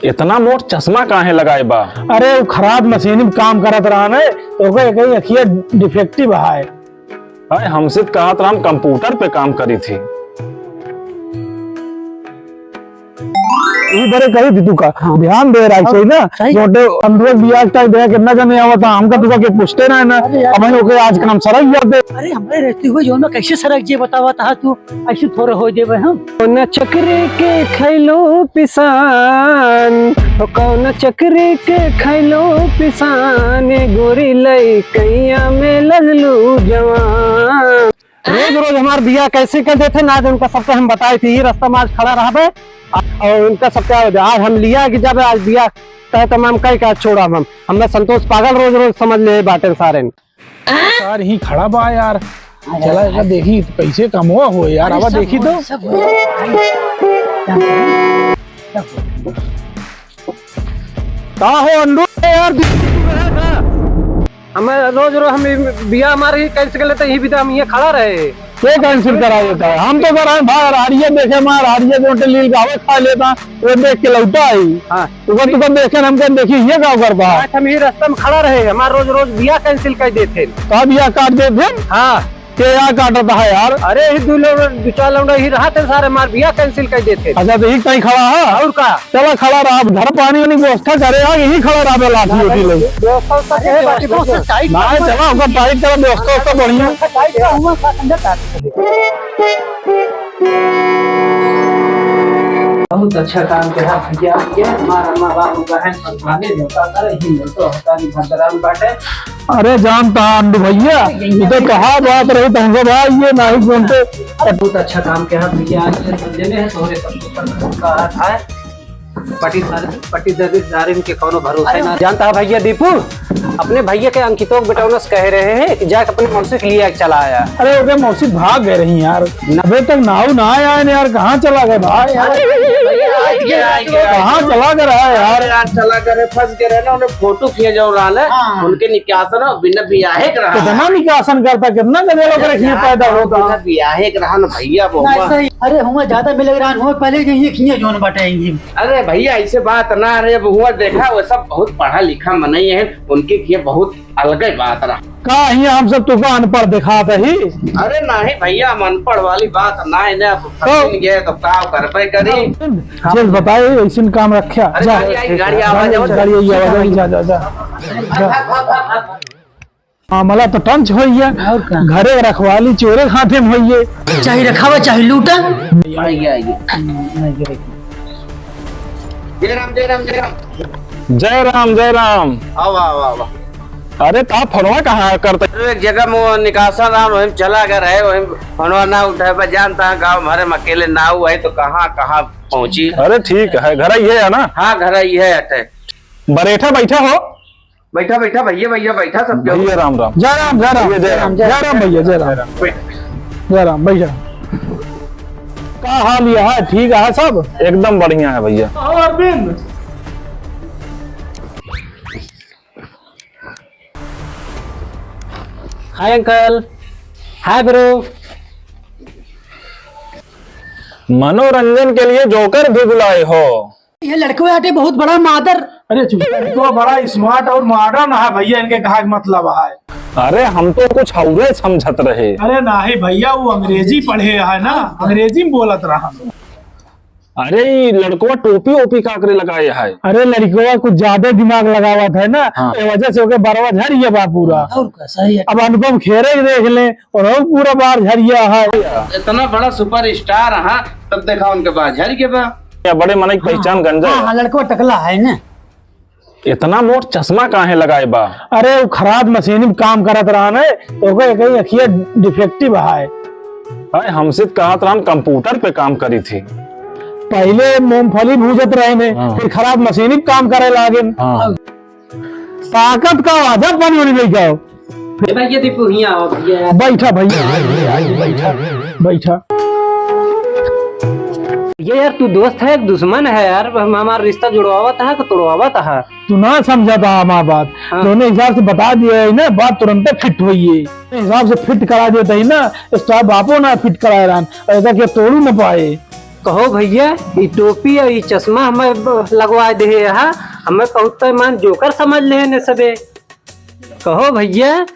इतना मोट चश्मा काहे लगाए बा? अरे वो खराब मशीन में काम करत रहा न तो कहीं अखिया डिफेक्टिव है। अरे हमसे कहा था हम कंप्यूटर पे काम करी थी। ये बड़े कही थी तू का ध्यान दे रहा है ना छोटे अंदर बियाज तक दे कितना जने आवता हमका तू के पूछते ना ना अब हम ओके आज के हम सरक जाते। अरे हमरे रहते हुए जो ना कैसे सरक जे बतावा था तू ऐसे थोड़े हो देवे हम कौन चक्री के खैलो पिसान कौन चक्री के खैलो पिसान गोरी लई कैया में लगलू जवान। रोज रोज हमार बिया कैसे कर देते ना उनका सबके हम बताए थे। ये रास्ता में आज खड़ा रहा और उनका सब क्या आज हम लिया कि जब आज बिया तय तमाम कई का छोड़ा हमने संतोष पागल रोज रोज समझ ले बाटे सारे यार ही खड़ा बा यार चला एक देखी पैसे कमवा हो यार अब देखी तो का हो अंडू यार हमें रोज रोज हम बिया हमारे कैसे कर लेते ही भी हम ये खड़ा रहे क्या कैंसिल करा देता है हम तो कर बाहर हारिये देखे मार हारिये गोटे लील गावे खा लेता वो देख के लौटा आई। हाँ तुम देखे हम क्या देखी ये गाँव कर बा हम ये रास्ता में खड़ा रहे हमारे रोज रोज बिया कैंसिल कर देते का बिया काट देते। हाँ क्या यहाँ काटता है यार? अरे दो चार लोग ही रहा थे सारे मार बिया कैंसिल कर देते। अच्छा तो यही कहीं खड़ा है और का चला खड़ा रहा घर पानी वानी व्यवस्था करे यही खड़ा रहा लाठी उठी लोग चला होगा टाइट करा व्यवस्था बढ़िया। बहुत अच्छा काम किया भैया हमारा माँ बाप बहन बाटे। अरे जानता अंडू भैया ये तो कहा बात रही तुमको भाई ये नहीं सुनते। बहुत अच्छा काम किया भैया तोहरे था पट्टीदार के कोनो भरोसा ना जानता है भैया दीपू अपने भैया के अंकितों बेटौनस कह रहे हैं कि जाके अपने मौसी के लिए चला आया। अरे ओके मौसी भाग गए रही यार अभी तक नाव ना आया यार कहाँ चला गए भाई कहाँ चला कर रहा है यार चला करे फंस के रहे ना उन्हें फोटो खींच जाओ रहा उनके निकासन बिना बियाहे के रहा कितना निकासन करता कितना गधेड़ों के रखिए पैदा होता बियाहे के रहा ना भैया अरे हुआ ज्यादा मिल रहा हुआ पहले ये खिए जोन बटाएंगे। अरे भैया ऐसे बात ना रहे हुआ देखा वो सब बहुत पढ़ा लिखा मनई है उनके किए बहुत अलग बात रहा का हम सब तुका अनपढ़ दिखाते ही। अरे नहीं भैया हम अनपढ़ वाली बात ना है ना गए तो का करबे करी चल बताए ऐसे काम रखा गाड़ी आवाज जा जा जा मला तो टंच हो घरे रखवाली चोरे खाते में होइए चाहे रखावा चाहे लूटा। जय राम जय राम जय राम जय राम जय राम। आवा अरे का फनवा कहाँ करते? एक जगह में निकासा नाम वहीं चला कर रहे वहीं फनवा ना उठाए पर जानता है गाँव हमारे अकेले ना हुआ है तो कहाँ कहाँ पहुँची। अरे ठीक है घर ही है ना? हाँ घर ही है अटे बरेठा बैठा हो बैठा बैठा भैया बैठा सब भैया राम राम जय राम जय राम जय राम जय राम भैया जय राम जय राम भैया का हाल यह है ठीक है सब एकदम बढ़िया है भैया। Arvind hi uncle hi bro. मनोरंजन के लिए जोकर भी बुलाए हो? ये लड़के आटे बहुत बड़ा मादर। अरे तो बड़ा स्मार्ट और मॉडर्न है भैया इनके कहा मतलब है। अरे हम तो कुछ और समझत रहे। अरे नहीं भैया वो अंग्रेजी पढ़े है ना अंग्रेजी में बोलत रहा। अरे लड़कों टोपी ओपी काकरे लगाए है। अरे लड़कों कुछ ज्यादा दिमाग लगावा था ना वजह से ओके बारवा झरिया बा पूरा। और सही है। अब अनुपम खेरे देख ले और पूरा बार झरिया है। इतना बड़ा सुपर स्टार हाँ तब देखा उनके बाद झर के बा बड़े मन की पहचान गंजा हाँ लड़का टकला है ना। इतना मोट चश्मा काहे लगाए बा? अरे वो खराब मशीन में काम करत रहा न तो कहीं अखिया डिफेक्टिव है। अरे हमसे कहा था हम कंप्यूटर पे काम करी थी। पहले मूंगफली भूजत रहे ने फिर खराब मशीन में काम करे लागे। ताकत का आधा पानी वाली नहीं जाओ भैया दीपू हियां भैया बैठा भैया बैठा। ये यार तू दोस्त है एक दुश्मन है यार हमारा रिश्ता जुड़वावत है कि तोड़वावत है? तू ना समझा था हमारा बात दोनों हिसाब से बता दिया है ना बात तुरंत फिट हुई है हिसाब से फिट करा देता है ना स्टाफ बापो ना फिट कराए रहा ऐसा क्या तोड़ू न पाए। कहो भैया ये टोपी और ये चश्मा हमें लगवा दे हा हमें बहुत मान जोकर समझ ले ने सबे। कहो भैया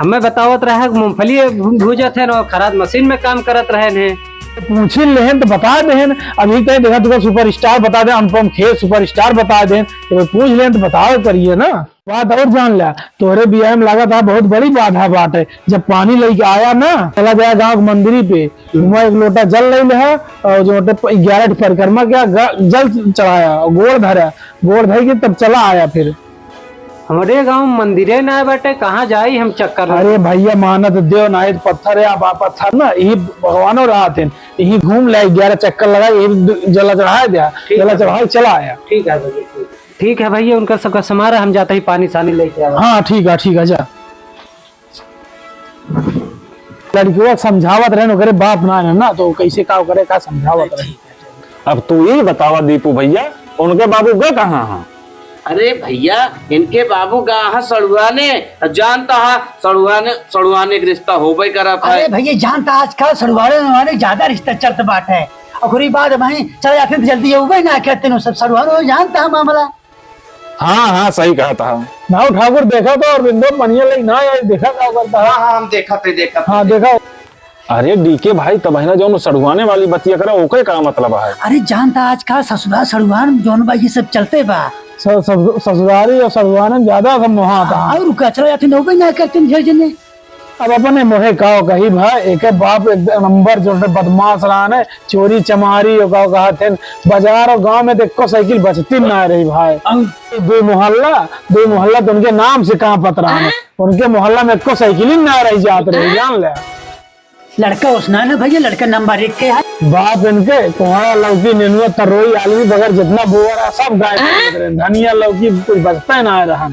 हमें बतावत रहा मूंगफली भूजत है और खराद मशीन में काम करत रहे ने। पूछी लेहन तो बता देन, अभी कहीं देखा तुझे सुपरस्टार बता दे, अनुपम खेर सुपरस्टार बता दे तो पूछ लें तो बताओ करिए ना। बात और जान लिया तोहरे बियाह में लगा था बहुत बड़ी बात है। जब पानी लेके आया ना चला गया गाँव के मंदिर पे, वहाँ एक लोटा जल ले है और जो 11 परिक्रमा किया जल चढ़ाया और गोड़ धर के तब चला आया। फिर हमारे गांव मंदिरे ना बैठे कहाँ जाई हम चक्कर। अरे भैया मानत देव नाय पत्थर है पत्थर ना यही भगवानों रहा थे, यही घूम ले 11 चक्कर लगा यही जला चढ़ाया दिया, जला चढ़ाया चला आया। ठीक है भैया, ठीक है भैया उनका सबका समारा हम जाते ही पानी सानी लेके आए। हाँ ठीक है जा। लड़कियों समझावत रहे बाप ना तो कैसे का करे का समझावत रहे। अब तू ये बतावा दीपू भैया उनके बाबू गए कहाँ हैं? अरे भैया इनके बाबू गा सड़ुआने जानता है, सड़ुआने के रिश्ता हो भाई करा था। अरे भैया जानता आजकल सड़ुआने ज्यादा रिश्ता चलते बात है और बात भाई चले जाते तो जल्दी उबे ना कहते सब सड़ुआने जानता है मामला। हाँ सही कहा था। नाव ठाकुर देखा था और बिंदु पनिया लगी ना यार देखा क्या करता है। हाँ हम देखा थे हाँ देखा। अरे डीके भाई तब ना जो सड़ुआने वाली बतिया करा ओके का मतलब है? अरे जानता आजकल ससुराल सड़ुआन जौन बा ये सब चलते बा ससुरारी और सड़ुआने ज्यादा सब वहाँ था और कचरा जाते नौबे ना करते जने। अब अपने मोहे कहो कही भाई एक बाप एक नंबर जो बदमाश रहा है चोरी चमारी कहा थे बाजार और गांव में देखो साइकिल बचती ना रही भाई। दो मोहल्ला तो उनके नाम से कहाँ पतरा है, उनके मोहल्ला में एको साइकिल ही ना रही जात रही जान ले। लड़का उसना ना भैया लड़का नंबर 1 के है बाप इनके कोहड़ा लौकी नेनुआ तरोई आलू बगैर जितना बोर है सब गाय धनिया लौकी कुछ बचता ना रहा।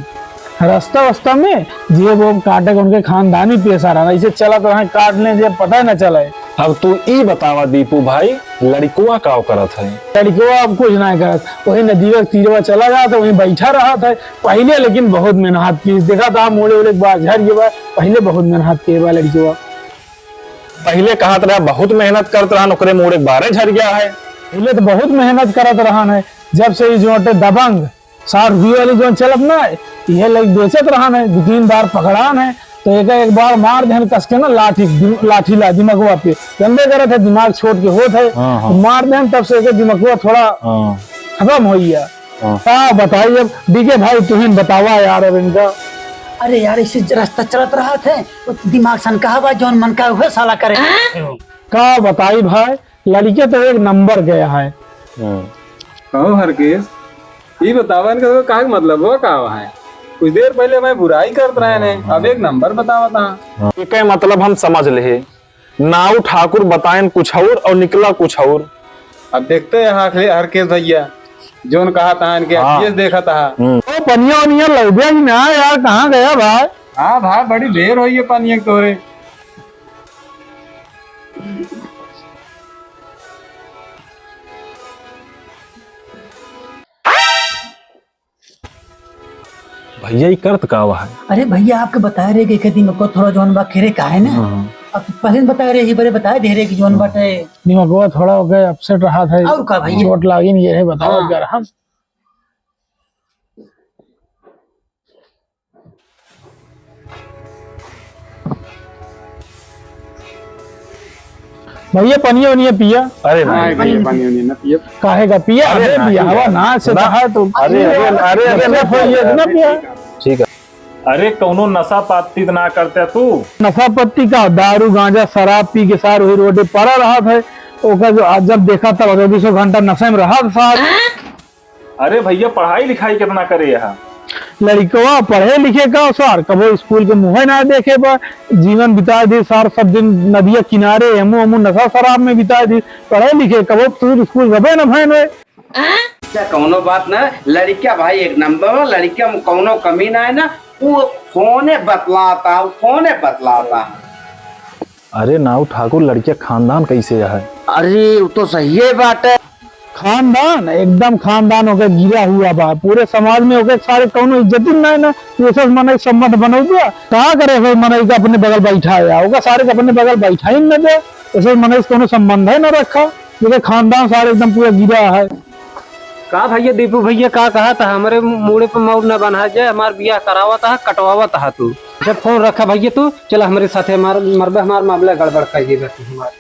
रास्ता में जेब वो काटे उनके खानदानी पेशा रहा इसे चला तो काट ले जे पता न चले। अब तू ये बतावा दीपू भाई लड़कुआ का करत है? लड़कुआ अब कुछ ना करत वही नदी के तीरवा चला गया था वही बैठा रहा था पहले, लेकिन बहुत मेहनत की देखा था मोड़े वोड़े झड़ गया पहले बहुत मेहनत की लड़कुआ। पहले कहा था बहुत मेहनत करत रहा नौकरे मोड़े 12 झड़ गया है। पहले तो बहुत मेहनत करत रहा है जब से जो दबंग 60 रुपये वाली जो चलत ना ये लोग बेचत रहा है 2-3 बार पकड़ान है तो एक बार मार दे कस के ना लाठी ला दिमागवा पे गंदे करे थे दिमाग छोड़ के होत है तो मार दे तब से दिमागवा थोड़ा खत्म हो गया। बताइए अब डीके भाई तुम्हें बतावा यार अब इनका। अरे यार इसे रास्ता चलत रहा थे दिमाग सन कहा जौन मन का हुआ साला करे का बताई भाई लड़के तो एक नंबर गया है। कहो हरकेश ये बतावा इनका का मतलब वो का है? कुछ देर पहले मैं बुराई करत रहे ने अब एक नंबर बतावा था। ये मतलब हम समझ ले नाऊ ठाकुर बताएं कुछ और निकला कुछ और। अब देखते हैं हरकेश भैया जोन कहा था इनके अखियस देखा था। तो पनिया वनिया लौबिया की ना यार कहाँ गया भाई? हाँ भाई बड़ी देर हुई है पनिया तोरे। भैया ये करत का है? अरे भैया आपके बता रहे कि दिन को थोड़ा जौन बा खेरे का है ना अब पहले बता रहे बड़े बता दे रहे कि जौन बाटे दिमागवा थोड़ा हो गया अपसेट रहा था और का भैया चोट लागी नहीं है बताओ क्या रहा। भैया पनिया वनिया पिया? अरे पानी ना पिए काहे का पिया? अरे पिया हवा ना से रहा तो अरे ना पिया ठीक है। अरे कौनो नशा पाती ना करते तू? नशा पत्ती का दारू गांजा शराब पी के सार वही रोडे पड़ा रहा था ओका जो आज जब देखा तब 24 घंटा नशे में रहा था। अरे भैया पढ़ाई लिखाई कितना करे यहाँ? लड़कवा पढ़े लिखे का सार कबो स्कूल के मुँह ना देखे पर जीवन बिताए दी सार सब दिन नदिया किनारे हमू नशा शराब में बिताए दी पढ़े लिखे कबो तू स्कूल गबे न भैन क्या कौनो बात ना लड़का भाई एक नंबर लड़का में कौनो कमी ना है ना वो फोने बतलाता। अरे नाऊ ठाकुर लड़के खानदान कैसे है? अरे वो तो सही है बात है खानदान एकदम खानदान होकर गिरा हुआ बा पूरे समाज में होकर सारे कौनो इज्जत ना है ना ये मन संबंध बनो दिया कहा करे मन अपने बगल बैठा है होगा सारे अपने बगल बैठा ही न दे ऐसे मन कोनो संबंध है न रखा। देखिए खानदान सारे एकदम पूरा गिरा है। का भैया दीपू भैया का कहा था हमारे मुड़े पे मौर न बना जाए, हमार बियाह करावा था कटवावा था तू। जब फोन रखा भैया तू चला हमारे साथ मरबे हमार मामला गड़बड़ कर देगा तू हमार।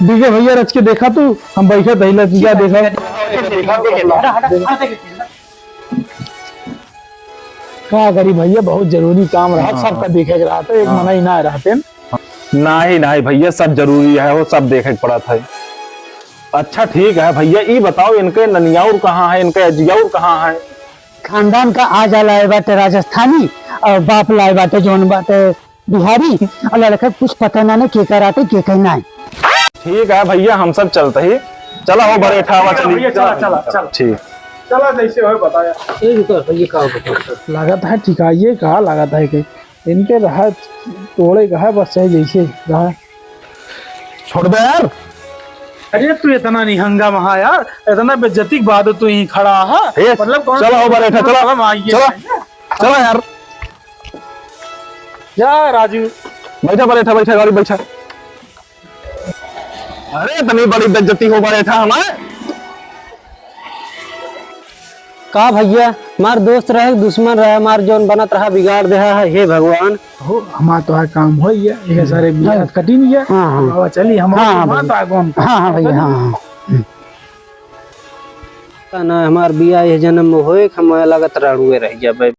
देखिए भैया रच के देखा तू, हम बैठे दहिला चीजा देखा। क्या करी भैया, बहुत जरूरी काम रहा, सबका देखे के रहा था, एक मना ही ना रहते। नहीं भैया सब जरूरी है, वो सब देखे पड़ा था। अच्छा ठीक है भैया, ये बताओ इनके ननियाउर कहाँ है, इनके अजियाउर कहाँ है? खानदान का आजा लाए बाटे राजस्थानी और बाप लाए बाटे जोन बाटे बिहारी, और लड़का कुछ पता ना के कराते के कहना है। ठीक है भैया, हम सब चलते ही। चला हो बड़े ठावा चलिए। चला ठीक चला जैसे हो बताया। भैया का बता लागत है ठिकाइए कहा, लागत है कि इनके रहा तोड़े कहा बस चाहे जैसे रहा। छोड़ दे यार। अरे तू इतना नहीं हंगामा महा यार, इतना बेइज्जती के बाद तू ही खड़ा है। ए, मतलब कौन चलो हो बड़े ठा, चलो चलो चलो यार। जा राजू, बैठा बड़े ठा, बैठा गाड़ी बैठा। अरे इतनी बड़ी बेइज्जती हो बड़े ठा हमारे। का भैया मार दोस्त रहे दुश्मन रहे, मार जोन बनत रहा बिगाड़ दे है। हे भगवान हो हमारा तो है काम हो गया, ये सारे बियाह कटी नहीं है। हाँ। बाबा चली हमारा तो है कौन। हाँ भैया हाँ ना हमार बिया ये जन्म में होए हम लगत रड़ुए रह जाबे।